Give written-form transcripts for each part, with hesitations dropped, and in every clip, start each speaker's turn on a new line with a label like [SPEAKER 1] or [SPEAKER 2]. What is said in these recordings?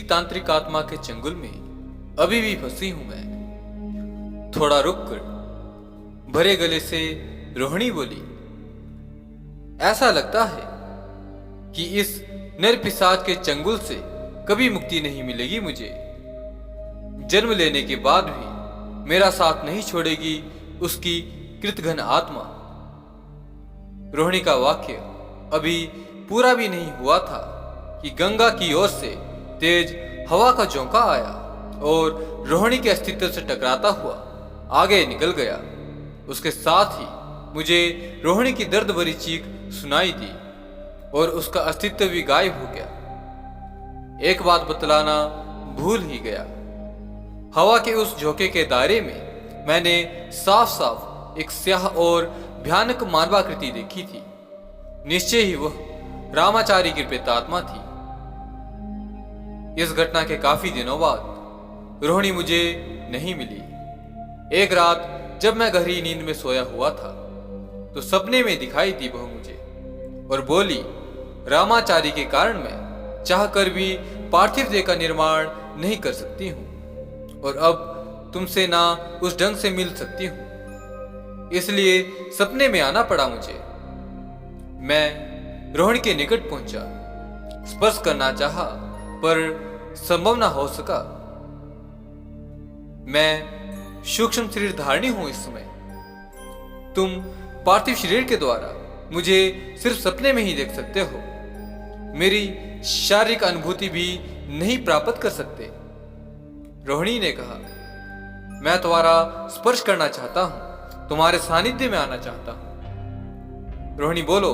[SPEAKER 1] तांत्रिक आत्मा के चंगुल में अभी भी फंसी हूं मैं। थोड़ा रुक कर भरे गले से रोहिणी बोली, ऐसा लगता है कि इस नर पिशाच के चंगुल से कभी मुक्ति नहीं मिलेगी मुझे। जन्म लेने के बाद भी मेरा साथ नहीं छोड़ेगी उसकी कृतघ्न आत्मा। रोहिणी का वाक्य अभी पूरा भी नहीं हुआ था कि गंगा की ओर से तेज हवा का झोंका आया और रोहिणी के अस्तित्व से टकराता हुआ आगे निकल गया। उसके साथ ही मुझे रोहिणी की दर्द भरी चीख सुनाई दी और उसका अस्तित्व भी गायब हो गया। एक बात बतलाना भूल ही गया। हवा के उस झोंके के दायरे में मैंने साफ साफ एक स्याह और भयानक मानवाकृति देखी थी। निश्चय ही वह रामाचारी की प्रेतात्मा थी। इस घटना के काफी दिनों बाद रोहिणी मुझे नहीं मिली। एक रात जब मैं गहरी नींद में सोया हुआ था तो सपने में दिखाई दी वह मुझे और बोली, रामाचारी के कारण मैं चाहकर भी पार्थिव देह का निर्माण नहीं कर सकती हूं और अब तुमसे ना उस ढंग से मिल सकती हूं, इसलिए सपने में आना पड़ा मुझे। मैं रोहिणी के निकट पहुंचा, स्पर्श करना चाहा पर संभव ना हो सका। मैं सूक्ष्म शरीर धारणी हूं इस समय। तुम पार्थिव शरीर के द्वारा मुझे सिर्फ सपने में ही देख सकते हो, मेरी शारीरिक अनुभूति भी नहीं प्राप्त कर सकते। रोहिणी ने कहा, मैं तुम्हारा स्पर्श करना चाहता हूं, तुम्हारे सानिध्य में आना चाहता हूं। रोहिणी बोलो,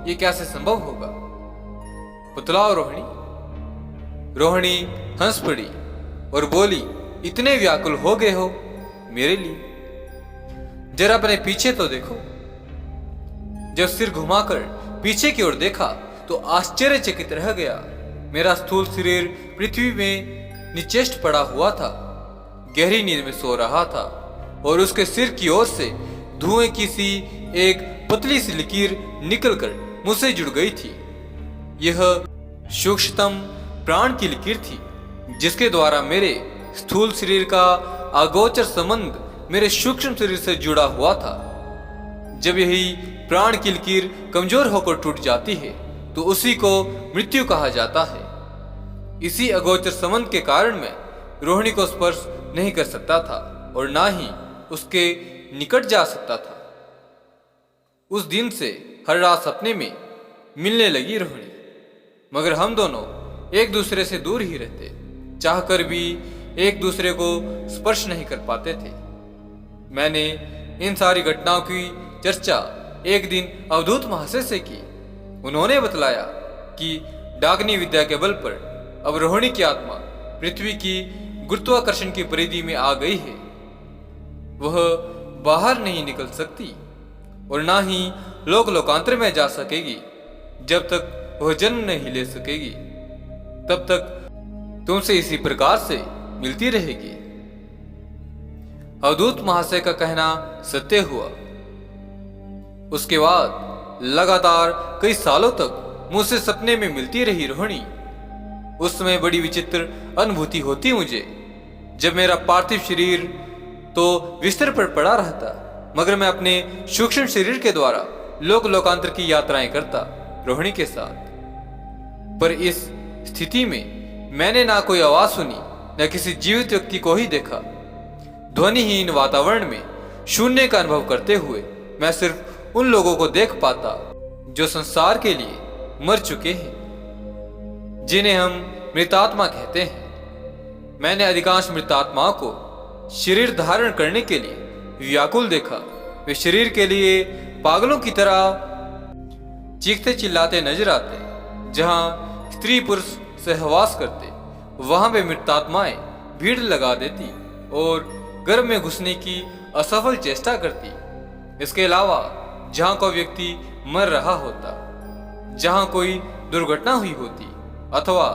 [SPEAKER 1] ये कैसे संभव होगा? बतलाओ रोहिणी। रोहिणी हंस पड़ी और बोली, इतने व्याकुल हो गए हो मेरे लिए, जरा अपने पीछे तो देखो। जब सिर घुमाकर पीछे की ओर देखा तो आश्चर्यचकित रह गया। मेरा स्थूल शरीर पृथ्वी में निचेष्ट पड़ा हुआ था, गहरी नींद में सो रहा था और उसके सिर की ओर से धुएं की सी एक पतली सी लकीर निकलकर मुझसे जुड़ गई थी। यह सूक्ष्मतम प्राण की लकीर थी जिसके द्वारा मेरे स्थूल शरीर का अगोचर संबंध मेरे सूक्ष्म शरीर से जुड़ा हुआ था। जब यही प्राण की लकीर कमजोर होकर टूट जाती है तो उसी को मृत्यु कहा जाता है। इसी अगोचर संबंध के कारण मैं रोहिणी को स्पर्श नहीं कर सकता था और ना ही उसके निकट जा सकता था। उस दिन से हर रात सपने में मिलने लगी रोहिणी, मगर हम दोनों एक दूसरे से दूर ही रहते, चाहकर भी एक दूसरे को स्पर्श नहीं कर पाते थे। मैंने इन सारी घटनाओं की चर्चा एक दिन अवधूत महाशय से की। उन्होंने बतलाया कि डाकिनी विद्या के बल पर अब रोहिणी की आत्मा पृथ्वी की गुरुत्वाकर्षण की परिधि में आ गई है। वह बाहर नहीं निकल सकती और ना ही लोक लोकांतर में जा सकेगी। जब तक वह जन्म नहीं ले सकेगी तब तक तुमसे इसी प्रकार से मिलती रहेगी। अवधूत महाशय का कहना सत्य हुआ। उसके बाद लगातार कई सालों तक मुझसे सपने में मिलती रही रोहिणी। उस समय बड़ी विचित्र अनुभूति होती मुझे, जब मेरा पार्थिव शरीर तो बिस्तर पर पड़ा रहता मगर मैं अपने सूक्ष्म शरीर के द्वारा लोक लोकांतर की यात्राएं करता रोहिणी के साथ। पर इस स्थिति में मैंने ना कोई आवाज सुनी, न किसी जीवित व्यक्ति को ही देखा। ध्वनिहीन वातावरण में शून्य का अनुभव करते हुए मैं सिर्फ उन लोगों को देख पाता जो संसार के लिए मर चुके हैं, जिन्हें हम मृतात्मा कहते हैं। मैंने अधिकांश मृतात्माओं को शरीर धारण करने के लिए व्याकुल देखा। वे शरीर के लिए पागलों की तरह चीखते चिल्लाते नजर आते। जहां स्त्री पुरुष सहवास करते वहां वे मृतात्माएं भीड़ लगा देती और गर्भ में घुसने की असफल चेष्टा करती। इसके अलावा जहां कोई व्यक्ति मर रहा होता, जहां कोई दुर्घटना हुई होती अथवा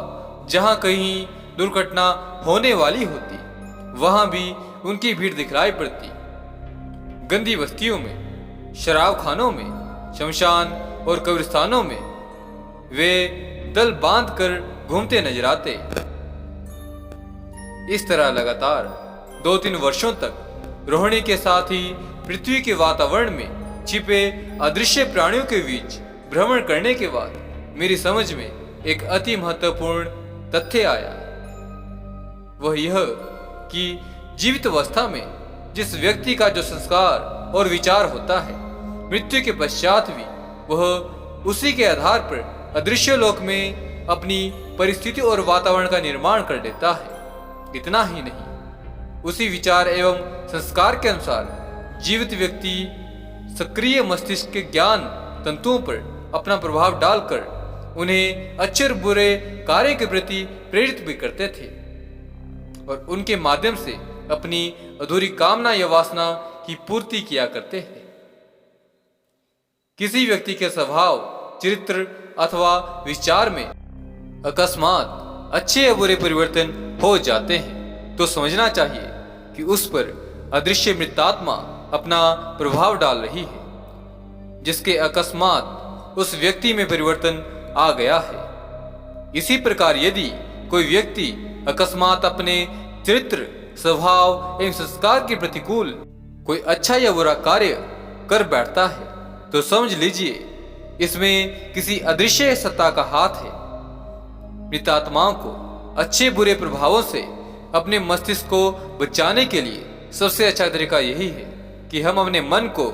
[SPEAKER 1] जहां कहीं दुर्घटना होने वाली होती, वहां भी उनकी भीड़ दिखलाई पड़ती। गंदी बस्तियों में, शराब खानों में, शमशान और कब्रिस्तानों में वे दल बांध कर घूमते नजर आते। इस तरह लगातार 2-3 वर्षों तक रोहिणी के साथ ही पृथ्वी के वातावरण में छिपे अदृश्य प्राणियों के बीच भ्रमण करने के बाद मेरी समझ में एक अति महत्वपूर्ण तथ्य आया। वह यह कि जीवित अवस्था में जिस व्यक्ति का जो संस्कार और विचार होता है, मृत्यु के पश्चात भी वह उसी के आधार पर अदृश्य लोक में अपनी परिस्थिति और वातावरण का निर्माण कर देता है। इतना ही नहीं, उसी विचार एवं संस्कार के अनुसार जीवित व्यक्ति सक्रिय मस्तिष्क के ज्ञान तंतुओं पर अपना प्रभाव डालकर उन्हें अच्छे और बुरे कार्य के प्रति प्रेरित भी करते थे और उनके माध्यम से अपनी अधूरी कामना या वासना की पूर्ति किया करते थे। किसी व्यक्ति के स्वभाव, चरित्र अथवा विचार में अकस्मात अच्छे या बुरे परिवर्तन हो जाते हैं तो समझना चाहिए कि उस पर अदृश्य मृतात्मा अपना प्रभाव डाल रही है, जिसके अकस्मात उस व्यक्ति में परिवर्तन आ गया है। इसी प्रकार यदि कोई व्यक्ति अकस्मात अपने चरित्र, स्वभाव एवं संस्कार के प्रतिकूल कोई अच्छा या बुरा कार्य कर बैठता है तो समझ लीजिए इसमें किसी अदृश्य सत्ता का हाथ है। मृतात्माओं को अच्छे बुरे प्रभावों से अपने मस्तिष्क को बचाने के लिए सबसे अच्छा तरीका यही है कि हम अपने मन को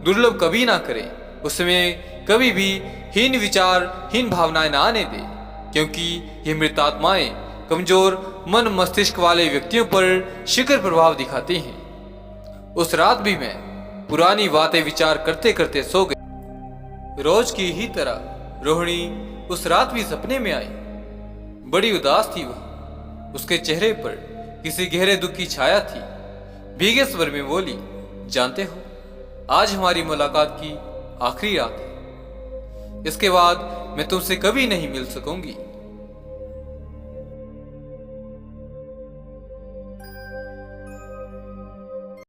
[SPEAKER 1] दुर्लभ कभी ना करें, उसमें कभी भी हीन विचार, हीन भावनाएं ना आने दें, क्योंकि ये मृतात्माएं कमजोर मन मस्तिष्क वाले व्यक्तियों पर शीघ्र प्रभाव दिखाती हैं। उस रात भी मैं पुरानी बातें विचार करते करते सो गई। रोज की ही तरह रोहिणी उस रात भी सपने में आई। बड़ी उदास थी वह, उसके चेहरे पर किसी गहरे दुख की छाया थी। भीगे स्वर में बोली, जानते हो, आज हमारी मुलाकात की आखिरी रात है। इसके बाद मैं तुमसे कभी नहीं मिल सकूंगी।